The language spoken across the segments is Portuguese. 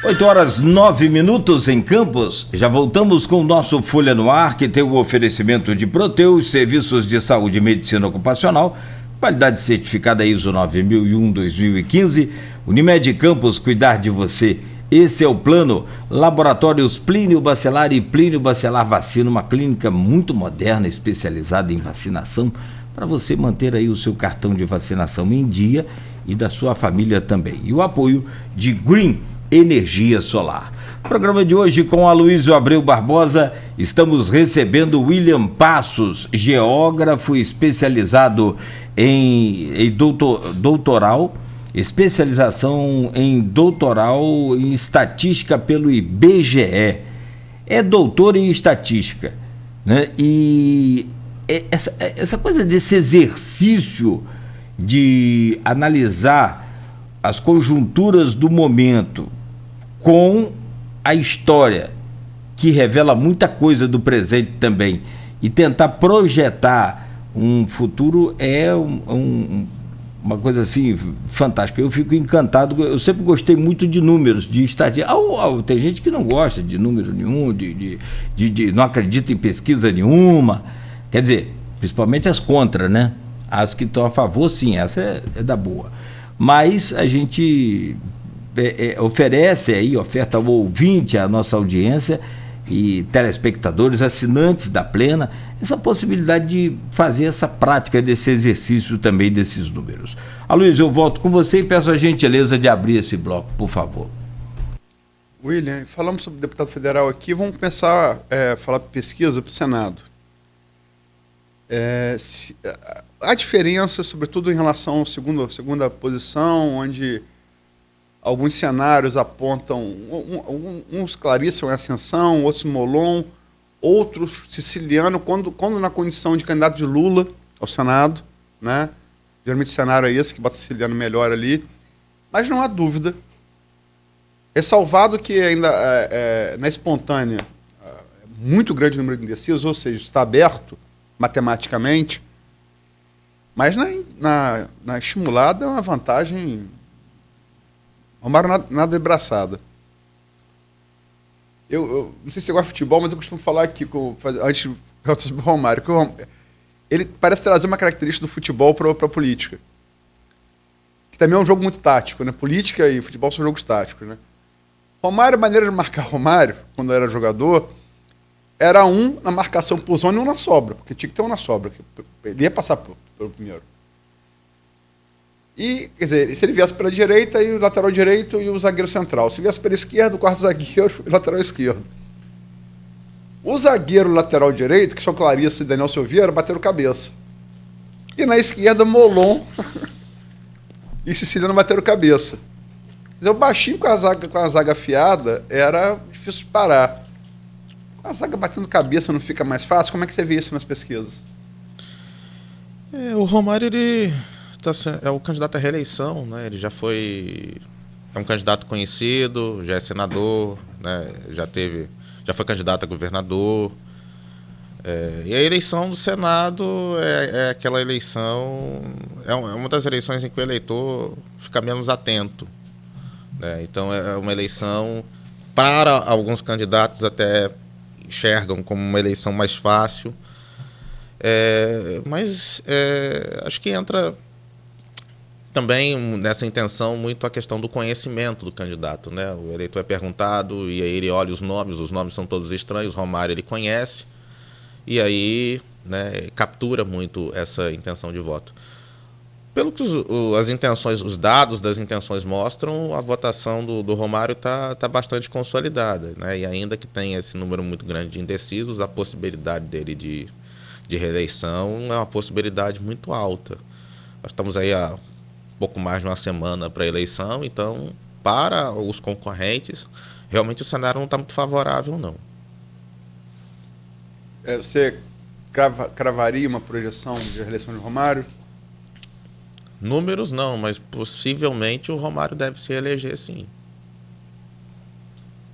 8h09 em Campos. Já voltamos com o nosso Folha no Ar, que tem o oferecimento de Proteus, serviços de saúde e medicina ocupacional, qualidade certificada ISO 9001-2015. Unimed Campos, cuidar de você. Esse é o plano. Laboratórios Plínio Bacelar e Plínio Bacelar Vacina, uma clínica muito moderna, especializada em vacinação, para você manter aí o seu cartão de vacinação em dia e da sua família também. E o apoio de Green Energia Solar. Programa de hoje com Aloysio Abreu Barbosa, estamos recebendo William Passos, geógrafo especializado em doutoral, especialização em doutoral em estatística pelo IBGE. É doutor em estatística, né? E essa coisa desse exercício de analisar as conjunturas do momento com a história, que revela muita coisa do presente também, e tentar projetar um futuro é uma coisa assim fantástica. Eu fico encantado, eu sempre gostei muito de números, de estatística. Tem gente que não gosta de número nenhum, não acredita em pesquisa nenhuma, quer dizer, principalmente as contra, né? As que estão a favor, sim, essa é da boa. Mas a gente oferta ao ouvinte, à nossa audiência e telespectadores, assinantes da Plena, essa possibilidade de fazer essa prática desse exercício também desses números. Aloysio, eu volto com você e peço a gentileza de abrir esse bloco, por favor. William, falamos sobre deputado federal aqui, vamos começar a falar pesquisa para o Senado. Há diferença, sobretudo em relação à segunda posição, onde alguns cenários apontam, uns Clarice em ascensão, outros Molon, outros Siciliano, quando na condição de candidato de Lula ao Senado, né? Geralmente o cenário é esse, que bota Siciliano melhor ali. Mas não há dúvida, ressalvado que ainda na espontânea, muito grande número de indecisos, ou seja, está aberto matematicamente, mas na estimulada é uma vantagem. Romário nada de braçada. Eu não sei se você gosta de futebol, mas eu costumo falar aqui, antes de falar sobre o Romário, que ele parece trazer uma característica do futebol para a política. Que também é um jogo muito tático, né? Política e futebol são jogos táticos, né? Romário, a maneira de marcar Romário, quando era jogador, era um na marcação por zona e um na sobra, porque tinha que ter um na sobra. Ele ia passar pelo primeiro. E, quer dizer, se ele viesse pela direita, e o lateral direito e o zagueiro central. Se viesse pela esquerda, o quarto zagueiro e o lateral esquerdo. O zagueiro lateral direito, que são Clarice e Daniel Silveira, bateram cabeça. E na esquerda, Molon e Siciliano bateram cabeça. Quer dizer, o baixinho com a zaga afiada era difícil de parar. A zaga batendo cabeça não fica mais fácil? Como é que você vê isso nas pesquisas? O Romário, ele é o candidato à reeleição, né? Ele é um candidato conhecido, já é senador, né? Já foi candidato a governador. E a eleição do Senado é aquela eleição, é uma das eleições em que o eleitor fica menos atento, né? Então é uma eleição, para alguns candidatos até enxergam como uma eleição mais fácil, mas acho que entra também nessa intenção muito a questão do conhecimento do candidato, né? O eleitor é perguntado e aí ele olha os nomes são todos estranhos, Romário ele conhece, e aí, né, captura muito essa intenção de voto. Pelo que os dados das intenções mostram, a votação do Romário está bastante consolidada, né? E ainda que tenha esse número muito grande de indecisos, a possibilidade dele de reeleição é uma possibilidade muito alta. Nós estamos aí há pouco mais de uma semana para a eleição, então, para os concorrentes, realmente o cenário não está muito favorável, não. Você cravaria uma projeção de reeleição de Romário? Números não, mas possivelmente o Romário deve se eleger, sim.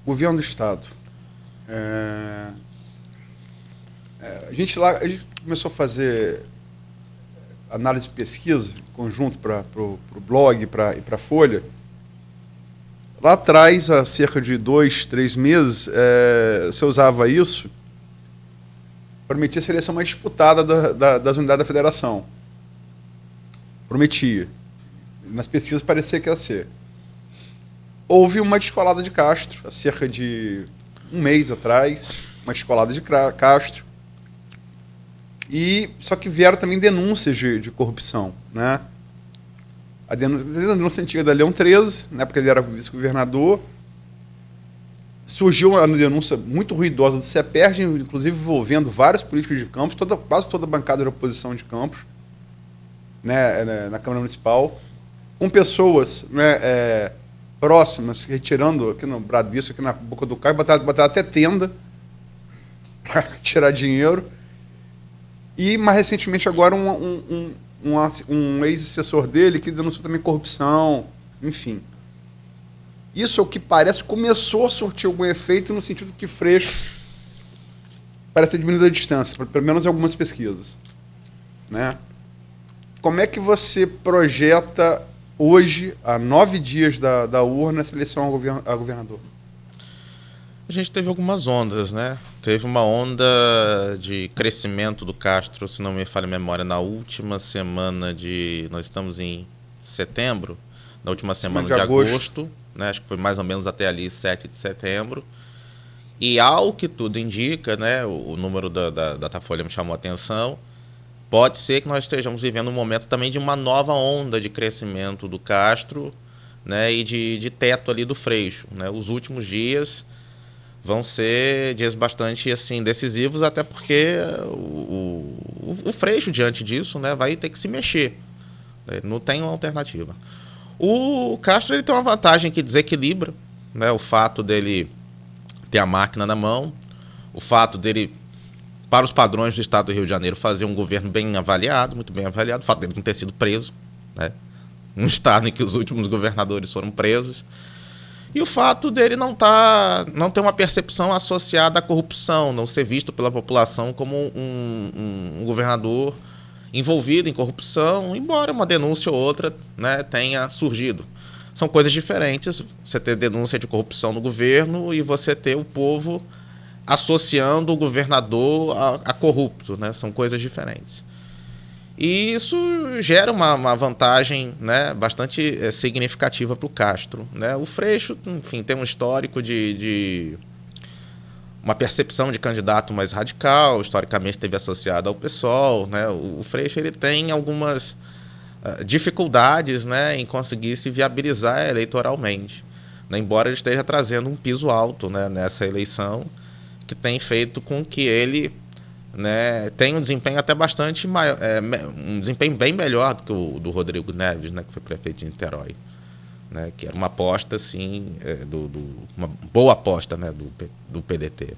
Governo do Estado. A gente começou a fazer análise de pesquisa, conjunto para o blog e para a Folha. Lá atrás, há cerca de 2, 3 meses, você usava isso, prometia a seleção mais disputada das unidades da federação. Prometia. Nas pesquisas parecia que ia ser. Houve uma descolada de Castro, há cerca de um mês atrás, uma descolada de Castro. Só que vieram também denúncias de corrupção, né? A denúncia antiga da Leão 13, na época ele era vice-governador. Surgiu uma denúncia muito ruidosa do CEPERJ, inclusive envolvendo vários políticos de Campos, quase toda a bancada da oposição de Campos, né, na Câmara Municipal, com pessoas, né, próximas, retirando aqui no Bradesco, aqui na boca do carro, botaram até tenda para tirar dinheiro. E, mais recentemente, agora, um ex-assessor dele que denunciou também corrupção, enfim. Isso é o que parece começou a surtir algum efeito no sentido que Freixo parece ter diminuído a distância, pelo menos em algumas pesquisas, né? Como é que você projeta hoje, a 9 dias da urna, essa eleição a governador? A gente teve algumas ondas, né? Teve uma onda de crescimento do Castro, se não me falha a memória, na última semana nós estamos em setembro, na última semana de agosto, né? Acho que foi mais ou menos até ali, 7 de setembro. E ao que tudo indica, né? O número da Datafolha me chamou a atenção. Pode ser que nós estejamos vivendo um momento também de uma nova onda de crescimento do Castro, né? E de teto ali do Freixo, né? Os últimos dias vão ser dias bastante assim, decisivos, até porque o Freixo, diante disso, né, vai ter que se mexer. Não tem uma alternativa. O Castro ele tem uma vantagem que desequilibra, né, o fato dele ter a máquina na mão, o fato dele, para os padrões do Estado do Rio de Janeiro, fazer um governo bem avaliado, muito bem avaliado, o fato dele não ter sido preso, né, um Estado em que os últimos governadores foram presos. E o fato dele não ter uma percepção associada à corrupção, não ser visto pela população como um governador envolvido em corrupção, embora uma denúncia ou outra, né, tenha surgido. São coisas diferentes, você ter denúncia de corrupção no governo e você ter o povo associando o governador a corrupto, né? São coisas diferentes. E isso gera uma vantagem, né, bastante significativa para o Castro, né? O Freixo, enfim, tem um histórico de uma percepção de candidato mais radical, historicamente esteve associado ao PSOL, né? O Freixo ele tem algumas dificuldades, né, em conseguir se viabilizar eleitoralmente, né? Embora ele esteja trazendo um piso alto, né, nessa eleição, que tem feito com que ele, né, tem um desempenho até bastante maior, um desempenho bem melhor do que o do Rodrigo Neves, né, que foi prefeito de Niterói, né, que era uma aposta assim, uma boa aposta, né, do PDT.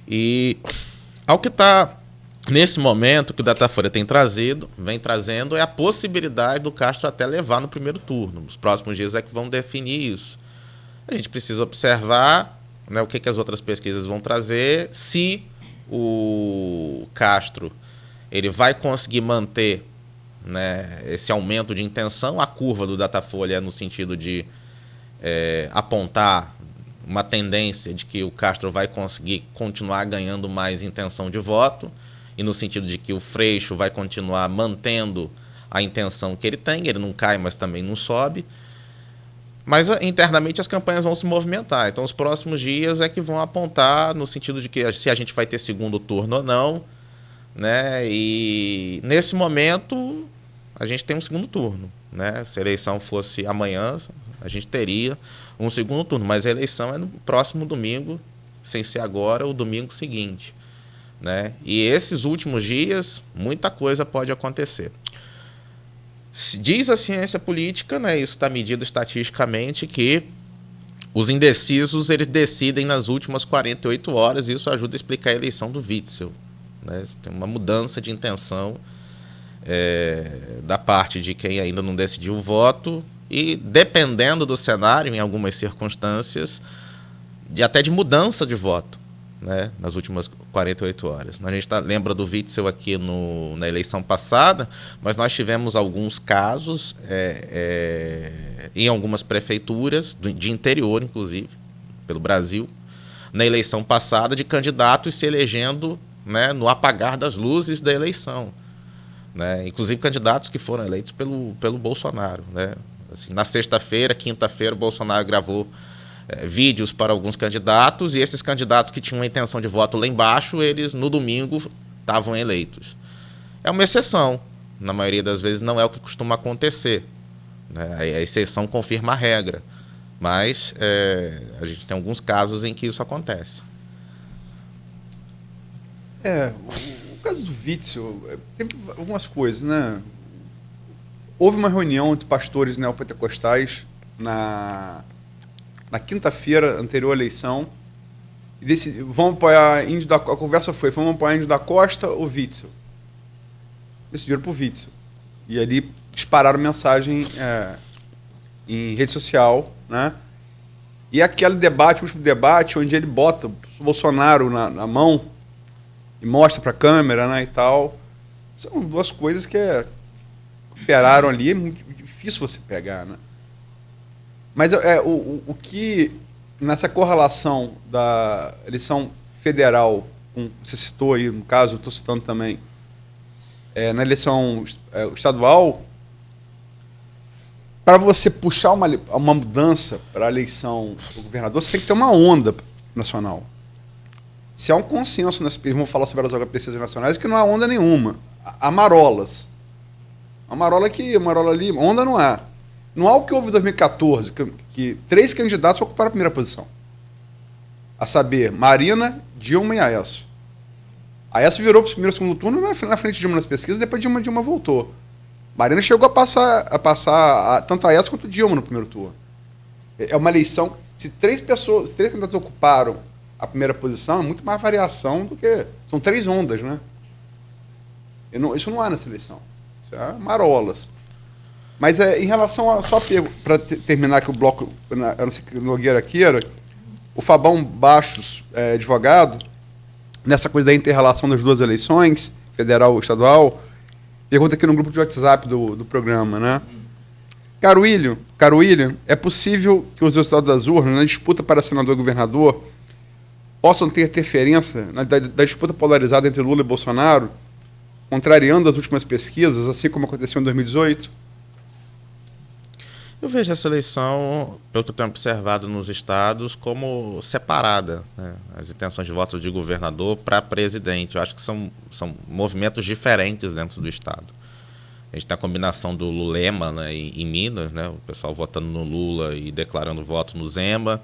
E ao que está nesse momento que o Datafolha vem trazendo é a possibilidade do Castro até levar no primeiro turno. Os próximos dias é que vão definir isso. A gente precisa observar, né, o que as outras pesquisas vão trazer, se o Castro ele vai conseguir manter, né, esse aumento de intenção. A curva do Datafolha é no sentido de apontar uma tendência de que o Castro vai conseguir continuar ganhando mais intenção de voto, e no sentido de que o Freixo vai continuar mantendo a intenção que ele tem, ele não cai, mas também não sobe. Mas internamente as campanhas vão se movimentar. Então os próximos dias é que vão apontar no sentido de que se a gente vai ter segundo turno ou não, né? E nesse momento a gente tem um segundo turno, né? Se a eleição fosse amanhã, a gente teria um segundo turno, mas a eleição é no próximo domingo, sem ser agora, o domingo seguinte, né? E esses últimos dias muita coisa pode acontecer. Diz a ciência política, né, isso está medido estatisticamente, que os indecisos eles decidem nas últimas 48 horas, e isso ajuda a explicar a eleição do Witzel, né? Tem uma mudança de intenção da parte de quem ainda não decidiu o voto, e dependendo do cenário, em algumas circunstâncias, até de mudança de voto, né, nas últimas 48 horas. A gente lembra do Witzel aqui na eleição passada, mas nós tivemos alguns casos em algumas prefeituras, de interior, inclusive, pelo Brasil, na eleição passada, de candidatos se elegendo, né, no apagar das luzes da eleição. Né? Inclusive candidatos que foram eleitos pelo Bolsonaro. Né? Assim, na sexta-feira, quinta-feira, o Bolsonaro gravou vídeos para alguns candidatos, e esses candidatos que tinham uma intenção de voto lá embaixo, eles no domingo estavam eleitos. É uma exceção. Na maioria das vezes não é o que costuma acontecer. Né? A exceção confirma a regra. Mas a gente tem alguns casos em que isso acontece. O caso do Witzel, tem algumas coisas, né? Houve uma reunião entre pastores neopentecostais na quinta-feira anterior à eleição, e vamos apoiar a conversa foi, vamos apoiar Índio da Costa ou Witzel? Decidiram por Witzel. E ali dispararam mensagem em rede social, né? E aquele debate, o último debate, onde ele bota o Bolsonaro na mão e mostra para a câmera, né, e tal. São duas coisas que operaram ali, é muito difícil você pegar, né? Mas o que, nessa correlação da eleição federal, você citou aí, no caso, eu estou citando também, na eleição estadual, para você puxar uma mudança para a eleição do governador, você tem que ter uma onda nacional. Se há um consenso nas pesquisas, vamos falar sobre as pesquisas nacionais, que não há onda nenhuma. Há marolas. A marola aqui, a marola ali, onda não há. Não há o que houve em 2014, que 3 candidatos ocuparam a primeira posição. A saber, Marina, Dilma e Aécio. Aécio virou para o primeiro e segundo turno na frente de Dilma nas pesquisas, depois Dilma voltou. Marina chegou a passar tanto a Aécio quanto Dilma no primeiro turno. É uma eleição, se 3 candidatos ocuparam a primeira posição, é muito mais variação do que... São 3 ondas, né? Isso não há nessa eleição. Isso é marolas. Mas em relação a... Só para terminar aqui o bloco, eu não sei que Nogueira queira, o Fabão Bastos, advogado, nessa coisa da inter-relação das duas eleições, federal e estadual, pergunta aqui no grupo de WhatsApp do programa, né? Caro William, é possível que os resultados das urnas, na disputa para senador e governador, possam ter interferência da disputa polarizada entre Lula e Bolsonaro, contrariando as últimas pesquisas, assim como aconteceu em 2018? Eu vejo essa eleição, pelo que eu tenho observado nos estados, como separada, né? As intenções de voto de governador para presidente. Eu acho que são movimentos diferentes dentro do estado. A gente tem a combinação do Lulema, né, em Minas, né, o pessoal votando no Lula e declarando voto no Zema.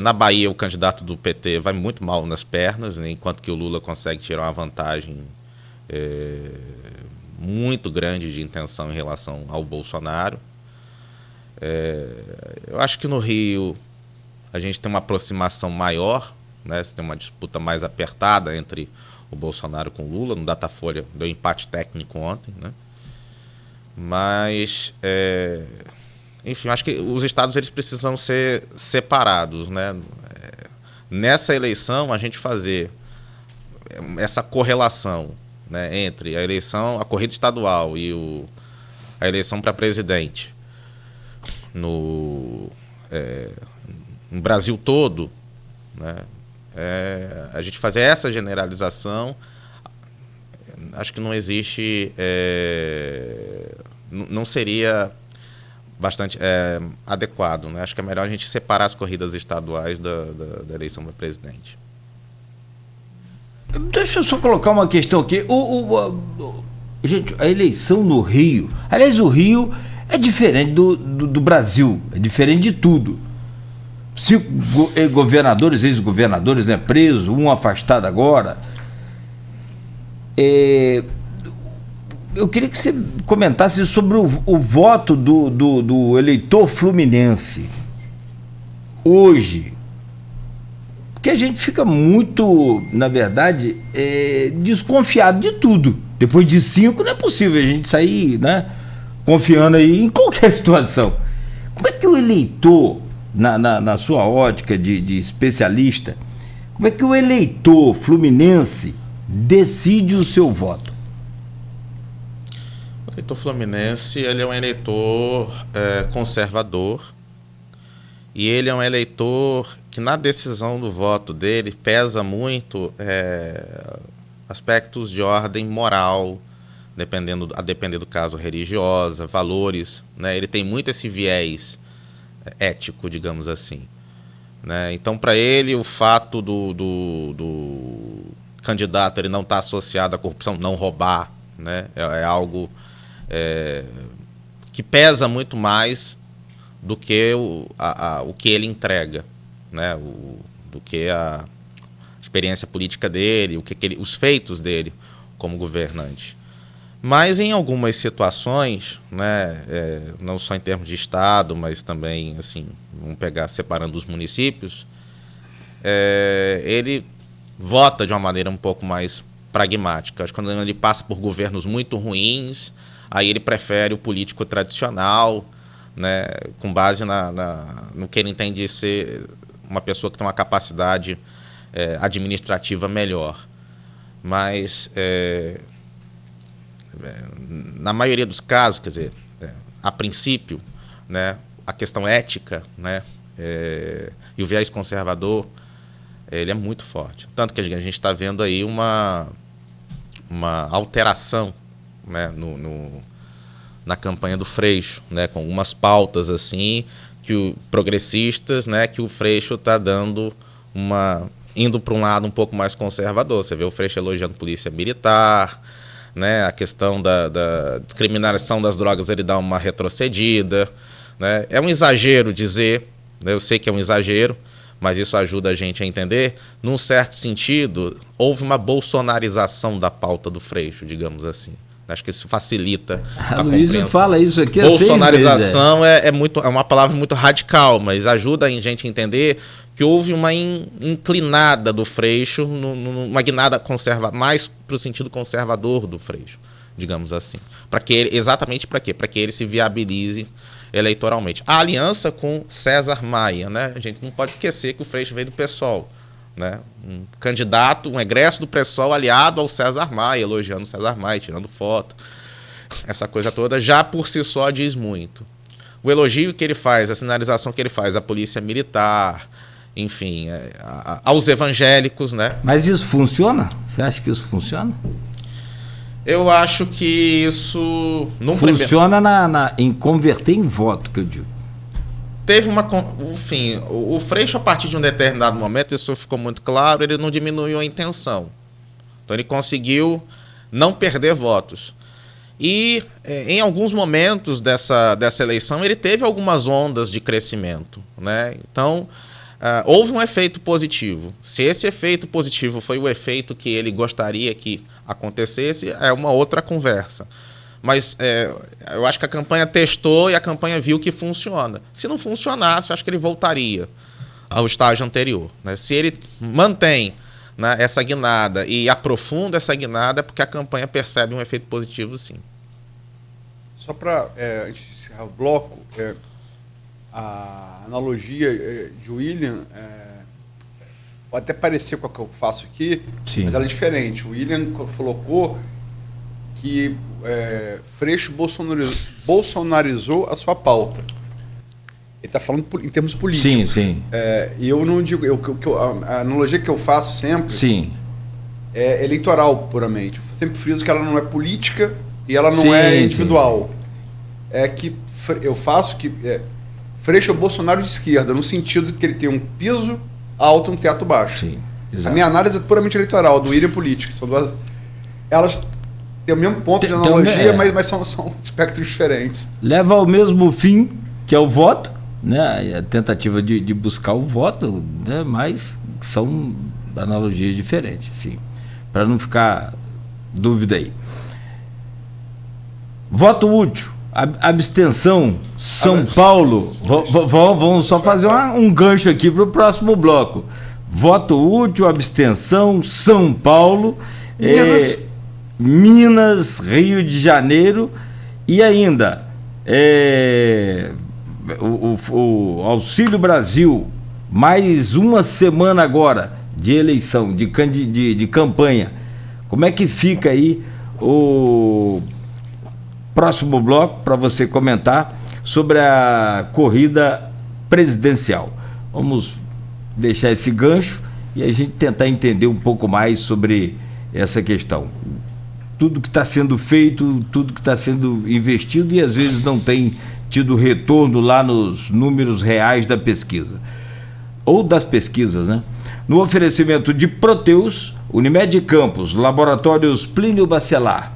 Na Bahia, o candidato do PT vai muito mal nas pernas, né, enquanto que o Lula consegue tirar uma vantagem muito grande de intenção em relação ao Bolsonaro. Eu acho que no Rio a gente tem uma aproximação maior, né? Você tem uma disputa mais apertada entre o Bolsonaro com o Lula. No Datafolha deu empate técnico ontem, né? Mas, enfim, acho que os estados eles precisam ser separados, né? Nessa eleição, a gente fazer essa correlação, né, entre a eleição, a corrida estadual e a eleição para presidente no Brasil todo, né, a gente fazer essa generalização, acho que não existe, não seria bastante adequado, né? Acho que é melhor a gente separar as corridas estaduais da eleição para presidente. Deixa eu só colocar uma questão aqui. Gente, a eleição no Rio, aliás, o Rio é diferente do Brasil, é diferente de tudo. 5 governadores, ex-governadores, né, presos, um afastado agora. Eu queria que você comentasse sobre o voto do eleitor fluminense hoje. Porque a gente fica muito, na verdade, desconfiado de tudo. Depois de 5 não é possível a gente sair, né, confiando aí em qualquer situação. Como é que o eleitor, na sua ótica de especialista, Como é que o eleitor fluminense decide o seu voto? O eleitor fluminense, ele é um eleitor conservador, e ele é um eleitor que na decisão do voto dele pesa muito aspectos de ordem moral, a depender do caso religiosa, valores, né? Ele tem muito esse viés ético, digamos assim, né? Então, para ele, o fato do candidato ele não estar associado à corrupção, não roubar, né? É algo que pesa muito mais do que o que ele entrega, né? Do que a experiência política dele, os feitos dele como governante. Mas em algumas situações, né, não só em termos de Estado, mas também, assim, vamos pegar separando os municípios, ele vota de uma maneira um pouco mais pragmática. Acho que quando ele passa por governos muito ruins, aí ele prefere o político tradicional, né, com base no que ele entende ser uma pessoa que tem uma capacidade administrativa melhor. Mas, na maioria dos casos, quer dizer, a princípio, né, a questão ética, né, e o viés conservador, ele é muito forte. Tanto que a gente está vendo aí uma alteração, né, na campanha do Freixo, né, com algumas pautas assim progressistas, né, que o Freixo está indo para um lado um pouco mais conservador. Você vê o Freixo elogiando polícia militar, né, a questão da descriminalização das drogas, ele dá uma retrocedida, né. É um exagero dizer, né, eu sei que é um exagero, mas isso ajuda a gente a entender. Num certo sentido, houve uma bolsonarização da pauta do Freixo, digamos assim. Acho que isso facilita a Luiz fala isso aqui há 6 meses. Bolsonarização é uma palavra muito radical, mas ajuda a gente a entender que houve uma inclinada do Freixo, uma guinada mais para o sentido conservador do Freixo, digamos assim. Exatamente para quê? Para que ele se viabilize eleitoralmente. A aliança com César Maia, né? A gente não pode esquecer que o Freixo veio do PSOL, né? Um candidato, um egresso do PSOL aliado ao César Maia, elogiando o César Maia, tirando foto. Essa coisa toda já por si só diz muito. O elogio que ele faz, a sinalização que ele faz à polícia militar, enfim, aos evangélicos, né? Mas isso funciona? Você acha que isso funciona? Eu acho que isso não funciona em converter em voto, que eu digo. Teve enfim, o Freixo, a partir de um determinado momento, isso ficou muito claro, ele não diminuiu a intenção. Então ele conseguiu não perder votos. E em alguns momentos dessa eleição ele teve algumas ondas de crescimento, né? Então houve um efeito positivo. Se esse efeito positivo foi o efeito que ele gostaria que acontecesse, é uma outra conversa. Mas eu acho que a campanha testou e a campanha viu que funciona. Se não funcionasse, eu acho que ele voltaria ao estágio anterior, né? Se ele mantém, né, essa guinada e aprofunda essa guinada, é porque a campanha percebe um efeito positivo, sim. Só para, antes de encerrar o bloco, a analogia de William pode até parecer com a que eu faço aqui, sim, mas ela é diferente. O William colocou que Freixo bolsonarizou a sua pauta. Ele está falando em termos políticos. Sim, sim. E eu não digo... a analogia que eu faço sempre, sim, é eleitoral, puramente. Eu sempre friso que ela não é política e ela não, sim, é individual. Sim, sim. É que eu faço que... Freixo é o Bolsonaro de esquerda, no sentido que ele tem um piso alto e um teto baixo. Sim, exato. A minha análise é puramente eleitoral, do William política. São duas... Elas tem o mesmo ponto de analogia, mas são espectros diferentes. Leva ao mesmo fim, que é o voto, né? A tentativa de buscar o voto, né? Mas são analogias diferentes, sim. Para não ficar dúvida aí. Voto útil, abstenção, São Paulo. Vamos só fazer um gancho aqui para o próximo bloco. Voto útil, abstenção, São Paulo. Minas, Rio de Janeiro e ainda o Auxílio Brasil, mais uma semana agora, de eleição, de campanha. Como é que fica aí o próximo bloco para você comentar sobre a corrida presidencial? Vamos deixar esse gancho e a gente tentar entender um pouco mais sobre essa questão. Tudo que está sendo feito, tudo que está sendo investido e às vezes não tem tido retorno lá nos números reais da pesquisa. Ou das pesquisas, né? No oferecimento de Proteus, Unimed Campos, Laboratórios Plínio Bacelar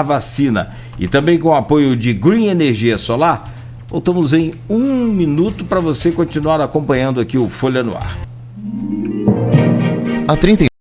Vacina e também com o apoio de Green Energia Solar, voltamos em 1 minuto para você continuar acompanhando aqui o Folha no Ar. Há 30